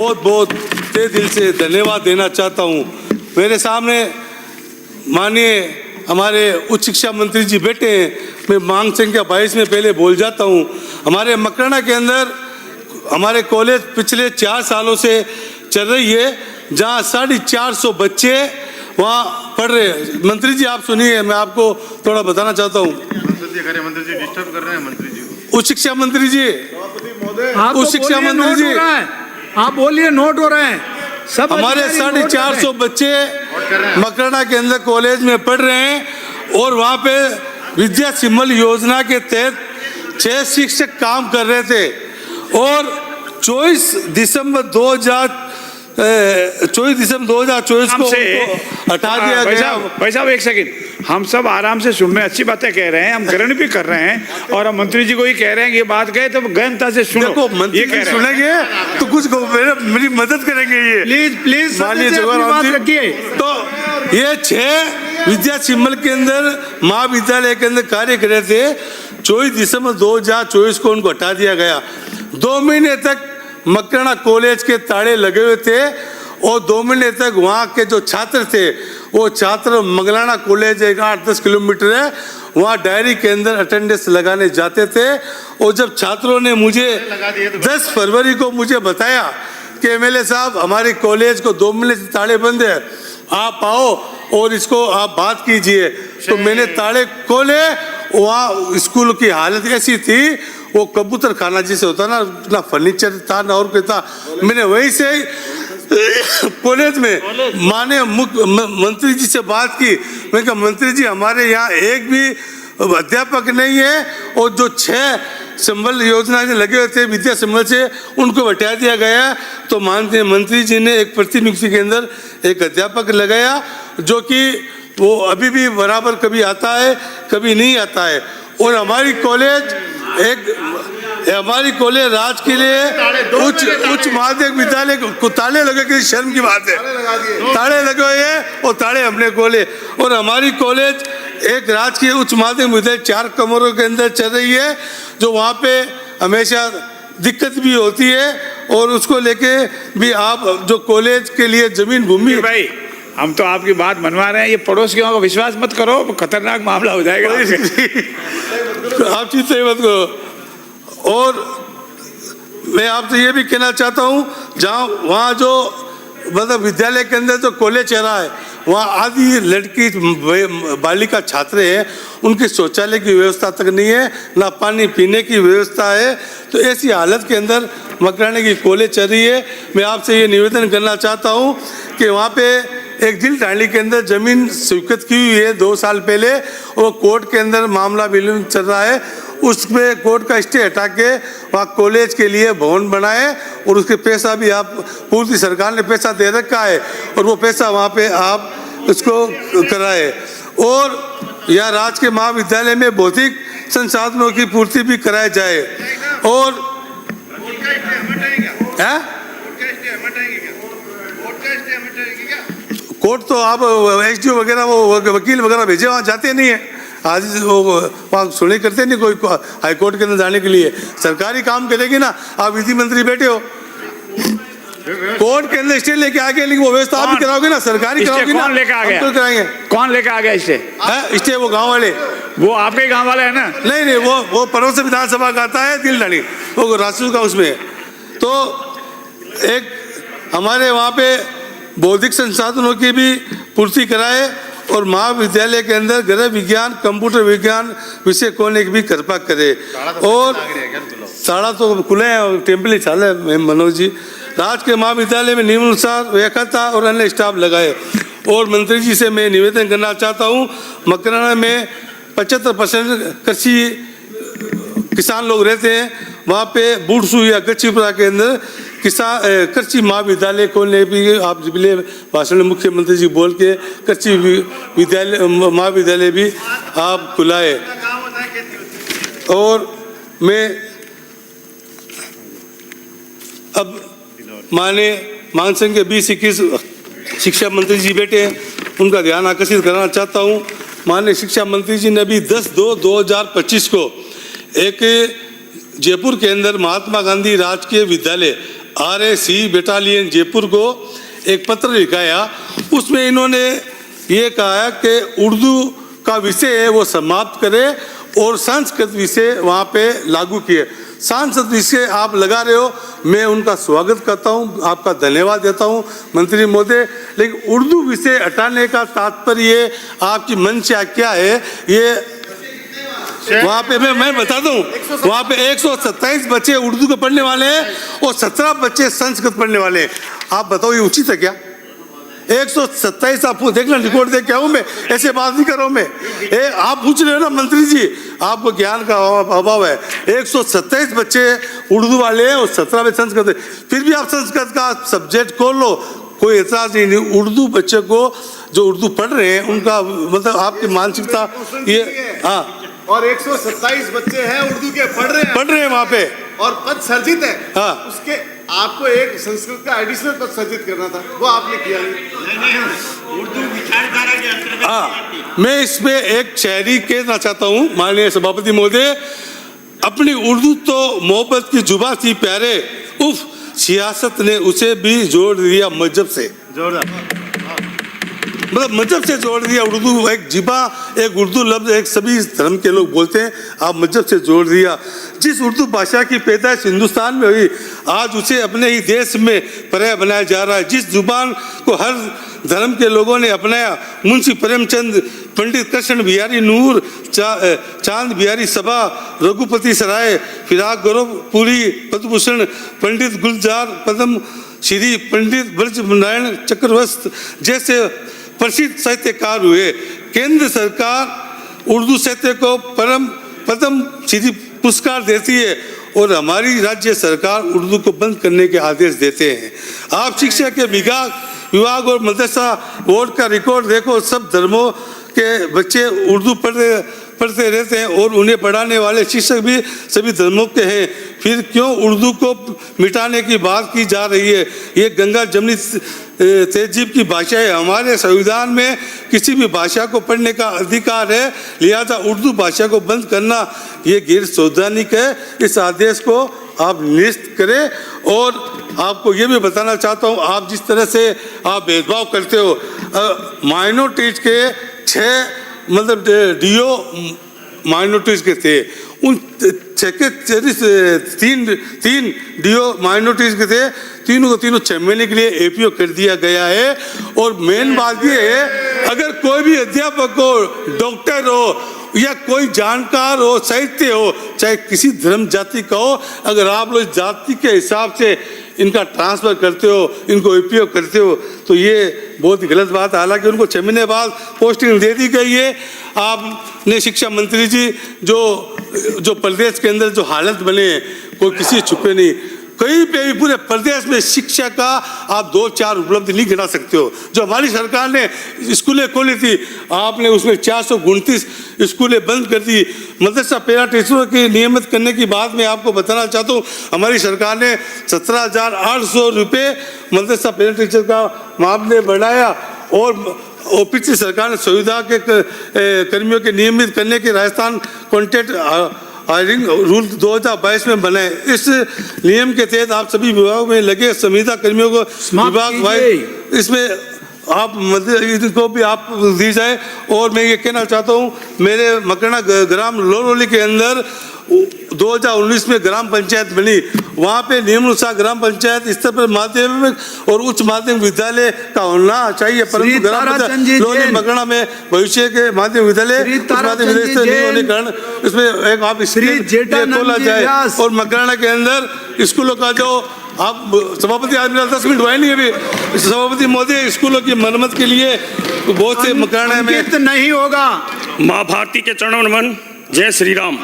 बहुत बहुत तहे दिल से धन्यवाद देना चाहता हूँ। मेरे सामने माननीय हमारे उच्च शिक्षा मंत्री जी बैठे हैं। मैं मांग संख्या 22 में पहले बोल जाता हूँ। हमारे मकराना के अंदर हमारे कॉलेज पिछले 4 सालों से चल रही है, जहाँ 450 बच्चे वहाँ पढ़ रहे हैं। मंत्री जी आप सुनिए, मैं आपको थोड़ा बताना चाहता हूँ। मंत्री जी डिस्टर्ब कर रहे हैं मंत्री जी। उच्च शिक्षा मंत्री जी, उच्च शिक्षा मंत्री जी आप बोलिए, नोट हो रहे हैं सब। हमारे 450 बच्चे मकराना के अंदर कॉलेज में पढ़ रहे हैं और वहाँ पे विद्या सिंबल योजना के तहत 6 शिक्षक काम कर रहे थे और 24 दिसंबर 2024 को हटा दिया गया। भाई साहब एक सेकंड, हम सब आराम से सुन रहे हैं, अच्छी बातें कह रहे हैं, हम ग्रहण भी कर रहे हैं और हम मंत्री जी को ही कह रहे हैं कि ये बात कहे तो गहनता से सुनो। देखो मंत्री जी सुनेंगे तो कुछ मेरी मदद करेंगे। ये प्लीज माननीय जवाहर जी, तो ये 6 विद्या सिंबल के अंदर महाविद्यालय के अंदर कार्य कर रहे थे। 24 दिसंबर 2024 को उनको हटा दिया गया। 2 महीने तक मकराना कॉलेज के ताले लगे हुए थे और 2 महीने तक वहाँ के जो छात्र थे वो छात्र मकराना कॉलेज 8-10 किलोमीटर है, वहाँ डायरी के अंदर अटेंडेंस लगाने जाते थे। और जब छात्रों ने मुझे 10 फरवरी को मुझे बताया कि एमएलए साहब हमारे कॉलेज को 2 महीने से ताले बंद है, आप आओ और इसको आप बात कीजिए, तो मैंने ताले खोले। वहाँ स्कूल की हालत ऐसी थी, वो कबूतर खाना जैसे होता ना फर्नीचर था ना और कोई था। मैंने वहीं से कॉलेज में माननीय मंत्री जी से बात की। मैंने कहा मंत्री जी हमारे यहाँ एक भी अध्यापक नहीं है और जो 6 संबल योजना से लगे हुए थे विद्या संबल से उनको हटा दिया गया। तो माननीय मंत्री जी ने एक प्रतिनियुक्ति के अंदर एक अध्यापक लगाया जो कि वो अभी भी बराबर कभी आता है कभी नहीं आता है। और हमारी कॉलेज राज के लिए उच्च माध्यमिक विद्यालय को ताले लगे, कि शर्म की बात है, ताले लगे हुए हैं और ताले हमने खोले। और हमारी कॉलेज एक राजकीय उच्च माध्यमिक विद्यालय 4 कमरों के अंदर चल रही है, जो वहाँ पे हमेशा दिक्कत भी होती है और उसको लेके भी आप जो कॉलेज के लिए जमीन भूमि। भाई हम तो आपकी बात मनवा रहे हैं, ये पड़ोसियों का विश्वास मत करो, खतरनाक मामला हो जाएगा। आप चीज सही मत करो। और मैं आपसे ये भी कहना चाहता हूँ, जहाँ वहाँ जो मतलब विद्यालय के अंदर जो कॉलेज चल रहा है, वहाँ आधी लड़की बालिका छात्र हैं, उनकी शौचालय की व्यवस्था तक नहीं है, ना पानी पीने की व्यवस्था है। तो ऐसी हालत के अंदर मकराना की कॉलेज चल रही है। मैं आपसे ये निवेदन करना चाहता हूँ कि वहाँ पे एक दिल डाली के अंदर जमीन स्वीकृत की हुई है 2 साल पहले, और कोर्ट के अंदर मामला विलंब चल रहा है। उसमें कोर्ट का स्टे हटा के वहाँ कॉलेज के लिए भवन बनाए और उसके पैसा भी आप पूर्ति सरकार ने पैसा दे रखा है और वो पैसा वहाँ पे आप उसको कराए। और यहाँ राज के महाविद्यालय में भौतिक संसाधनों की पूर्ति भी कराई जाए। और कोर्ट तो आप एसडीओ वगैरह वो वकील वगैरह भेजे, वहाँ जाते नहीं है। आज वो वहाँ सुने करते नहीं कोई हाई कोर्ट के अंदर जाने के लिए। सरकारी काम करेगी ना, आप विधि मंत्री बैठे हो, कोर्ट के अंदर स्टे लेके आ गए, लेकिन वो व्यवस्था आप भी कराओगे ना, सरकारी कराओगे ना। कौन लेके आ गया? तो कराएंगे। कौन लेके आ गया स्टे? वो गाँव वाले, वो आपके गाँव वाले है ना? नहीं, वो पड़ोस विधानसभा का आता है, दिल डाली वो रासू का उसमें। तो एक हमारे वहाँ पे बौद्धिक संसाधनों की भी पूर्ति कराए और महाविद्यालय के अंदर गृह विज्ञान कंप्यूटर विज्ञान विषय खोलने की भी कृपा करे। और साड़ा तो खुले हैं, टेम्पल ही चाल है मनोज जी। राज के महाविद्यालय में नियमानुसार व्याख्याता और अन्य स्टाफ लगाए। और मंत्री जी से मैं निवेदन करना चाहता हूँ, मकराना में 75% कृषि किसान लोग रहते हैं, वहाँ पे बूढ़सू या कच्चीपुरा के अंदर कृषि महाविद्यालय खोलने भी आप पिछले भाषण में मुख्यमंत्री जी बोल के कृषि विद्यालय महाविद्यालय भी आप खुलाए। और मैं अब मांग संघ के 20-21 शिक्षा मंत्री जी बैठे हैं, उनका ध्यान आकर्षित करना चाहता हूँ। माननीय शिक्षा मंत्री जी ने अभी 10/2/2025 को एक जयपुर के अंदर महात्मा गांधी राजकीय विद्यालय RAC बटालियन जयपुर को एक पत्र लिखाया। उसमें इन्होंने ये कहा कि उर्दू का विषय है वो समाप्त करे और संस्कृत विषय वहाँ पे लागू किए। संस्कृत विषय आप लगा रहे हो, मैं उनका स्वागत करता हूँ, आपका धन्यवाद देता हूँ मंत्री महोदय, लेकिन उर्दू विषय हटाने का तात्पर्य आपकी मंशा क्या है ये वहाँ पे मैं बता दूं, वहाँ पे 127 बच्चे उर्दू के पढ़ने वाले हैं और 17 बच्चे संस्कृत पढ़ने वाले हैं। आप बताओ ये उचित है क्या? 127 आप देखना, रिकॉर्ड देख के आऊँ मैं, ऐसे बात नहीं कर रहा हूँ मैं। आप पूछ रहे हो ना मंत्री जी, आपको ज्ञान का अभाव है। 127 बच्चे उर्दू वाले हैं और 17 में संस्कृत है, फिर भी आप संस्कृत का सब्जेक्ट खोल लो, कोई एतराज नहीं। उर्दू बच्चे को जो उर्दू पढ़ रहे हैं उनका मतलब आपकी मानसिकता ये, हाँ, और 127 बच्चे हैं उर्दू के पढ़ रहे हैं वहाँ पे और पद सर्जित है। हाँ। उसके आपको एक संस्कृत का एडिशनल पद सर्जित करना था, वो आपने किया नहीं। उर्दू विचारधारा के अंतर्गत। हाँ, मैं इसमें एक शायरी कहना चाहता हूँ माननीय सभापति महोदय। अपनी उर्दू तो मोहब्बत की जुबान थी प्यारे, उफ सियासत ने उसे भी जोड़ दिया मजहब से। जोरदार, मतलब मजहब से जोड़ दिया। उर्दू एक जिबा, एक उर्दू लफ्ज एक सभी धर्म के लोग बोलते हैं, आप मजहब से जोड़ दिया। जिस उर्दू भाषा की पैदाइश हिंदुस्तान में हुई, आज उसे अपने ही देश में पर्याय बनाया जा रहा है। जिस जुबान को हर धर्म के लोगों ने अपनाया, मुंशी प्रेमचंद, पंडित कृष्ण बिहारी नूर, चांद बिहारी सभा, रघुपति सराय, फिराक गौरवपुरी, पद्मभूषण, पंडित गुलजार पद्म श्री, पंडित ब्रज नारायण चक्रवर्ती जैसे प्रसिद्ध साहित्यकार हुए। केंद्र सरकार उर्दू साहित्य को पद्म श्री पुरस्कार देती है और हमारी राज्य सरकार उर्दू को बंद करने के आदेश देते हैं। आप शिक्षा के विभाग और मदरसा बोर्ड का रिकॉर्ड देखो, सब धर्मों के बच्चे उर्दू पढ़ते रहते हैं और उन्हें पढ़ाने वाले शिक्षक भी सभी धर्मों के हैं। फिर क्यों उर्दू को मिटाने की बात की जा रही है? ये गंगा जमनी तहजीब की भाषा है। हमारे संविधान में किसी भी भाषा को पढ़ने का अधिकार है, लिहाजा उर्दू भाषा को बंद करना ये गैर संवैधानिक है। इस आदेश को आप निरस्त करें। और आपको ये भी बताना चाहता हूँ, आप जिस तरह से आप भेदभाव करते हो, माइनॉरिटीज के 6 मतलब डीओ माइनॉरिटीज के थे, उन 6 के 3 डीओ माइनॉरिटीज के थे, तीनों को 6 महीने के लिए एपीओ कर दिया गया है। और मेन बात ये है, अगर कोई भी अध्यापक हो, डॉक्टर हो या कोई जानकार हो, साहित्य हो, चाहे किसी धर्म जाति का हो, अगर आप लोग जाति के हिसाब से इनका ट्रांसफर करते हो, इनको उपयोग करते हो, तो ये बहुत ही गलत बात है। हालांकि उनको 6 महीने बाद पोस्टिंग दे दी गई है। आपने शिक्षा मंत्री जी जो प्रदेश के अंदर जो हालत बने हैं, कोई किसी छुपे नहीं, कहीं पे भी पूरे प्रदेश में शिक्षा का आप 2-4 उपलब्धि नहीं गिना सकते हो। जो हमारी सरकार ने स्कूलें खोली थी, आपने उसमें 429 स्कूलें बंद कर दी। मदरसा पैरा टीचरों की नियमित करने की बात मैं आपको बताना चाहता हूँ, हमारी सरकार ने 17,800 रुपये मदरसा पैरा टीचर का मामले बढ़ाया। और पिछली सरकार ने संविदा के कर्मियों के नियमित करने की राजस्थान कॉन्ट्रैक्ट हायरिंग रूल 2022 में बनाए। इस नियम के तहत आप सभी विभागों में लगे संविदा कर्मियों को विभाग वाइज इसमें आप इनको भी आप दी जाए। और मैं ये कहना चाहता हूँ, मेरे मकराना ग्राम लोरोली के अंदर 2019 में ग्राम पंचायत बनी, वहाँ पे नियमानुसार ग्राम पंचायत स्तर पर माध्यमिक और उच्च माध्यमिक विद्यालय का होना चाहिए, परंतु ग्राम पंचायत लोरोली मकराना में भविष्य के माध्यमिक विद्यालय नहीं होने के कारण इसमें एक आप खोला जाए। और मकराना के अंदर स्कूलों का जो आप सभापति आज मेरा 10 मिनट हुआ नहीं अभी, सभापति महोदय स्कूलों की मरम्मत के लिए बहुत से मकराना में नहीं होगा। माँ भारती के चरणों में नमन। जय श्री राम।